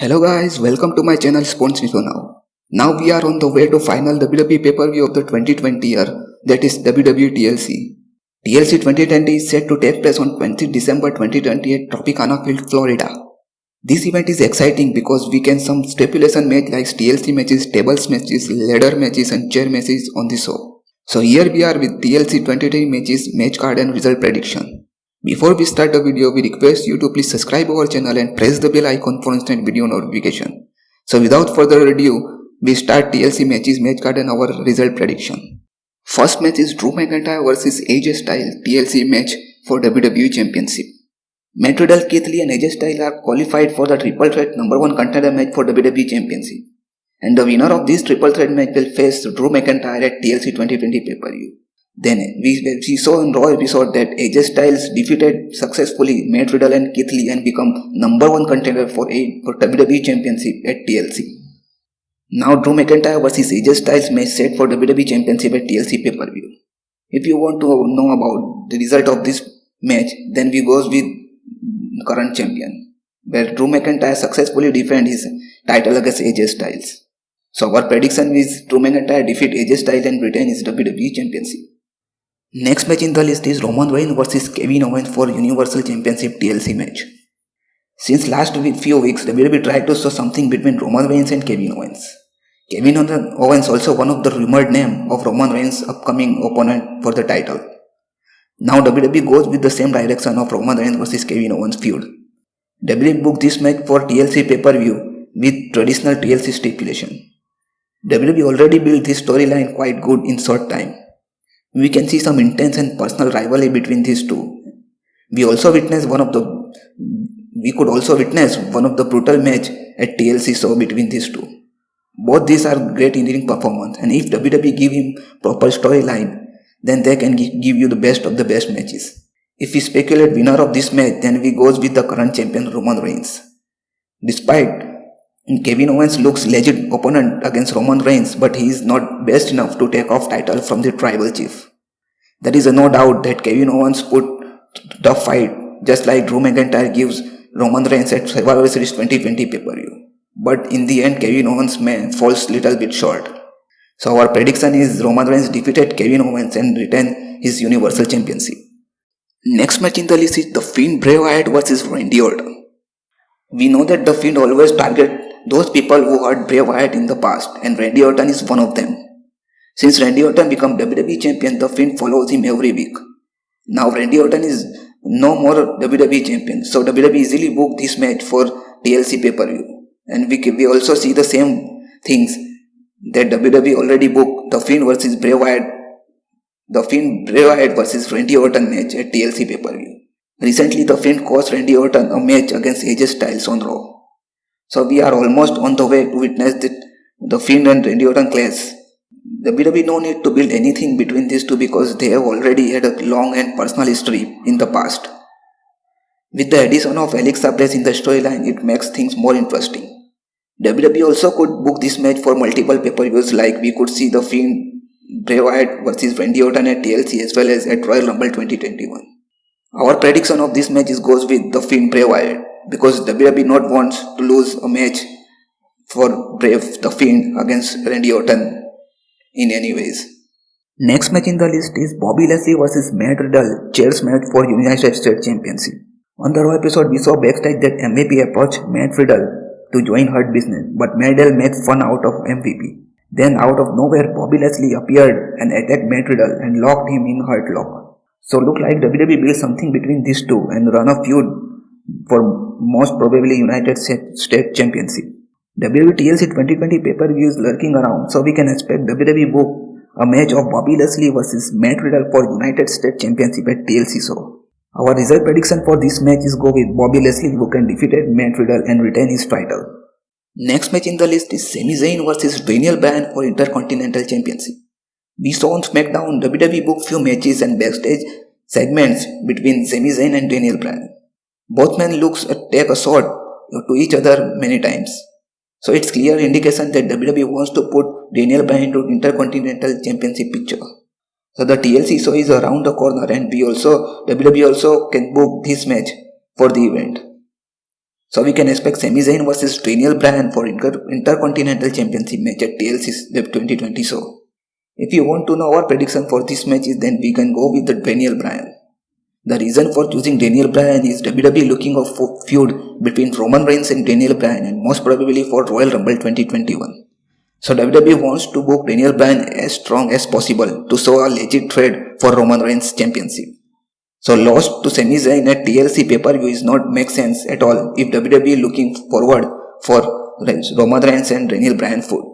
Hello guys, welcome to my channel Sports Info Now. Now we are on the way to final WWE pay-per-view of the 2020 year, that is WWE TLC. TLC 2020 is set to take place on 20 December 2020 at Tropicana Field, Florida. This event is exciting because we can some stipulation match like TLC matches, tables matches, ladder matches and chair matches on the show. So here we are with TLC 2020 matches, match card and result prediction. Before we start the video, we request you to please subscribe our channel and press the bell icon for instant video notification. So without further ado, we start TLC matches, match card and our result prediction. First match is Drew McIntyre vs AJ Styles TLC match for WWE Championship. Matt Riddle, Keith Lee and AJ Styles are qualified for the triple threat number 1 contender match for WWE Championship. And the winner of this triple threat match will face Drew McIntyre at TLC 2020 pay-per-view. Then we saw in Raw episode that AJ Styles defeated successfully Matt Riddle and Keith Lee and become number 1 contender for WWE Championship at TLC. Now Drew McIntyre vs AJ Styles match set for WWE Championship at TLC pay-per-view. If you want to know about the result of this match, then we goes with current champion, where Drew McIntyre successfully defend his title against AJ Styles. So our prediction is Drew McIntyre defeat AJ Styles and retain his WWE Championship. Next match in the list is Roman Reigns vs Kevin Owens for Universal Championship TLC match. Since last few weeks, WWE tried to show something between Roman Reigns and Kevin Owens. Kevin Owens also one of the rumored name of Roman Reigns' upcoming opponent for the title. Now WWE goes with the same direction of Roman Reigns vs Kevin Owens feud. WWE booked this match for TLC pay-per-view with traditional TLC stipulation. WWE already built this storyline quite good in short time. We can see some intense and personal rivalry between these two. We could also witness one of the brutal match at TLC show between these two. Both these are great in ring performance, and if WWE give him proper storyline, then they can give you the best of the best matches. If we speculate winner of this match, then we goes with the current champion Roman Reigns. Despite Kevin Owens looks legit opponent against Roman Reigns, but he is not best enough to take off title from the tribal chief. There is no doubt that Kevin Owens put tough fight, just like Drew McIntyre gives Roman Reigns at Survivor Series 2020 pay-per-view. But in the end, Kevin Owens falls little bit short. So our prediction is Roman Reigns defeated Kevin Owens and retain his Universal Championship. Next match in the list is The Fiend Bray Wyatt vs Randy Orton. We know that The Fiend always target those people who hurt Bray Wyatt in the past, and Randy Orton is one of them. Since Randy Orton became WWE champion, The Fiend follows him every week. Now Randy Orton is no more WWE champion, so WWE easily booked this match for TLC pay-per-view. And we also see the same things that WWE already booked The Fiend versus Bray Wyatt, The Fiend Bray Wyatt versus Randy Orton match at TLC pay-per-view. Recently, The Fiend cost Randy Orton a match against AJ Styles on Raw. So we are almost on the way to witness the Fiend and Randy Orton clash. WWE no need to build anything between these two because they have already had a long and personal history in the past. With the addition of Alexa Bliss in the storyline, it makes things more interesting. WWE also could book this match for multiple pay-per-views, like we could see The Fiend Bray Wyatt versus Randy Orton at TLC as well as at Royal Rumble 2021. Our prediction of this match goes with The Fiend Bray Wyatt, because WWE not wants to lose a match for The Fiend against Randy Orton in any ways. Next match in the list is Bobby Lashley vs Matt Riddle chairs match for United States Championship. On the Raw episode, we saw backstage that MVP approached Matt Riddle to join Hurt Business, but Matt Riddle made fun out of MVP. Then out of nowhere, Bobby Lashley appeared and attacked Matt Riddle and locked him in Hurt Lock. So look like WWE built something between these two and run a feud for most probably United States Championship. WWE TLC 2020 pay-per-view is lurking around, so we can expect WWE book a match of Bobby Lashley vs Matt Riddle for United States Championship at TLC show. Our result prediction for this match is go with Bobby Lashley, who can defeat Matt Riddle and retain his title. Next match in the list is Sami Zayn vs Daniel Bryan for Intercontinental Championship. We saw on SmackDown WWE book few matches and backstage segments between Sami Zayn and Daniel Bryan. Both men take a shot to each other many times. So it's clear indication that WWE wants to put Daniel Bryan into Intercontinental Championship picture. So the TLC show is around the corner, and WWE also can book this match for the event. So we can expect Sami Zayn versus Daniel Bryan for Intercontinental Championship match at TLC 2020. So if you want to know our prediction for this match is, then we can go with the Daniel Bryan. The reason for choosing Daniel Bryan is WWE looking of a feud between Roman Reigns and Daniel Bryan, and most probably for Royal Rumble 2021. So WWE wants to book Daniel Bryan as strong as possible to show a legit threat for Roman Reigns championship. So loss to Sami Zayn at TLC pay-per-view is not make sense at all if WWE looking forward for Roman Reigns and Daniel Bryan feud.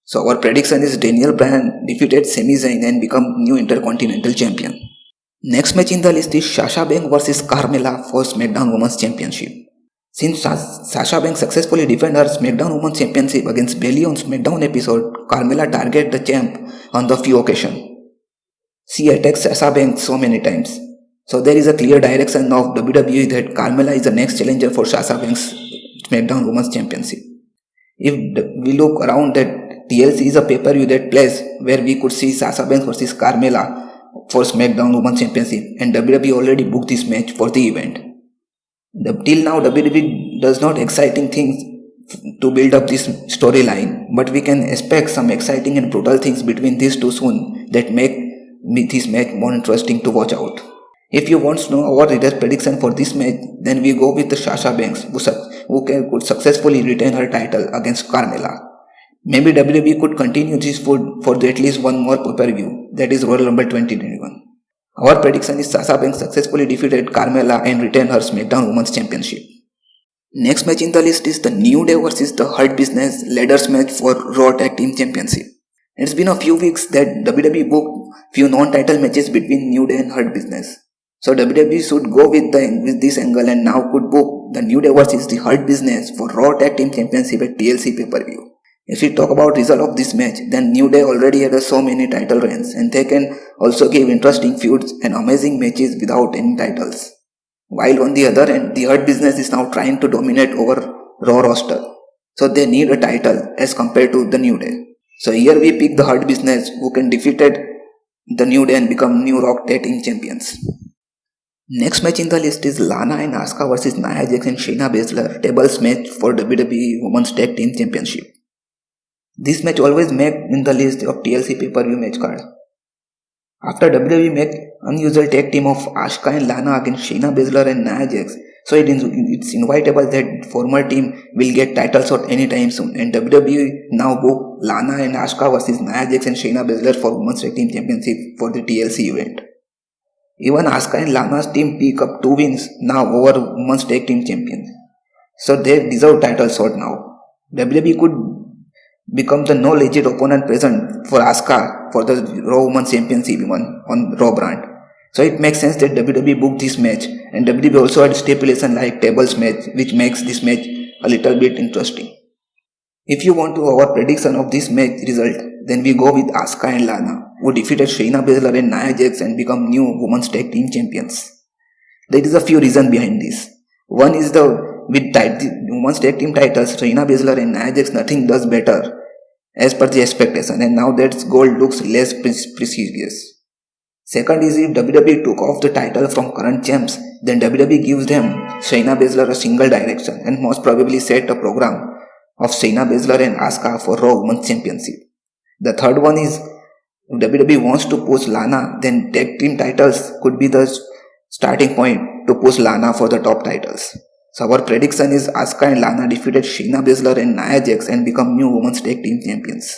So our prediction is Daniel Bryan defeated Sami Zayn and become new Intercontinental Champion. Next match in the list is Sasha Banks versus Carmella for SmackDown Women's Championship. Since Sasha Banks successfully defended her SmackDown Women's Championship against Bayley on SmackDown episode, Carmella targeted the champ on the few occasions. She attacked Sasha Banks so many times. So there is a clear direction of WWE that Carmella is the next challenger for Sasha Banks SmackDown Women's Championship. If we look around that TLC is a pay-per-view that plays where we could see Sasha Banks versus Carmella for SmackDown Women's Championship, and WWE already booked this match for the event. Till now WWE does not exciting things to build up this storyline, but we can expect some exciting and brutal things between these two soon that make this match more interesting to watch out. If you want to know our reader prediction for this match, then we go with the Sasha Banks who could successfully retain her title against Carmella. Maybe WWE could continue this feud for at least one more pay-per-view, that is Royal Rumble 2021. Our prediction is Sasha Banks successfully defeated Carmella and retained her SmackDown Women's Championship. Next match in the list is the New Day versus the Hurt Business ladders match for Raw Tag Team Championship. It's been a few weeks that WWE booked few non-title matches between New Day and Hurt Business. So WWE should go with this angle and now could book the New Day versus the Hurt Business for Raw Tag Team Championship at TLC pay-per-view. If we talk about result of this match, then New Day already had so many title reigns and they can also give interesting feuds and amazing matches without any titles. While on the other end, the Hurt Business is now trying to dominate over Raw roster. So they need a title as compared to the New Day. So here we pick the Hurt Business who can defeat the New Day and become new Raw Tag Team Champions. Next match in the list is Lana and Asuka versus Nia Jax and Shayna Baszler tables match for WWE Women's Tag Team Championship. This match always make in the list of TLC pay-per-view match card. After WWE make unusual tag team of Asuka and Lana against Shayna Baszler and Nia Jax, so it's inevitable that former team will get title shot anytime soon, and WWE now book Lana and Asuka versus Nia Jax and Shayna Baszler for Women's Tag Team Championship for the TLC event. Even Asuka and Lana's team pick up 2 wins now over Women's Tag Team Champions, so they deserve title shot now. WWE could become the no legit opponent present for Asuka for the Raw Women's Championship even on Raw brand. So it makes sense that WWE booked this match, and WWE also had stipulation like tables match, which makes this match a little bit interesting. If you want to our prediction of this match result, then we go with Asuka and Lana, who defeated Shayna Baszler and Nia Jax and become new Women's Tag Team Champions. There is a few reasons behind this. One is with Women's Tag Team titles, Shayna Baszler and Nia Jax nothing does better as per the expectation, and now that gold looks less prestigious. Second is if WWE took off the title from current champs, then WWE gives them Shayna Baszler a single direction and most probably set a program of Shayna Baszler and Asuka for Raw Women's Championship. The third one is if WWE wants to push Lana, then tag team titles could be the starting point to push Lana for the top titles. So our prediction is Asuka and Lana defeated Shayna Baszler and Nia Jax and become new Women's Tag Team Champions.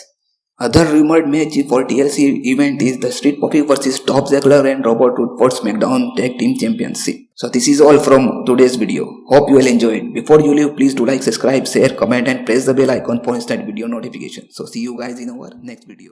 Other rumored match for TLC event is the Street Profits versus Dolph Ziggler and Robert Roode for SmackDown Tag Team Championship. So this is all from today's video. Hope you will enjoy it. Before you leave, please do like, subscribe, share, comment and press the bell icon for instant video notification. So see you guys in our next video.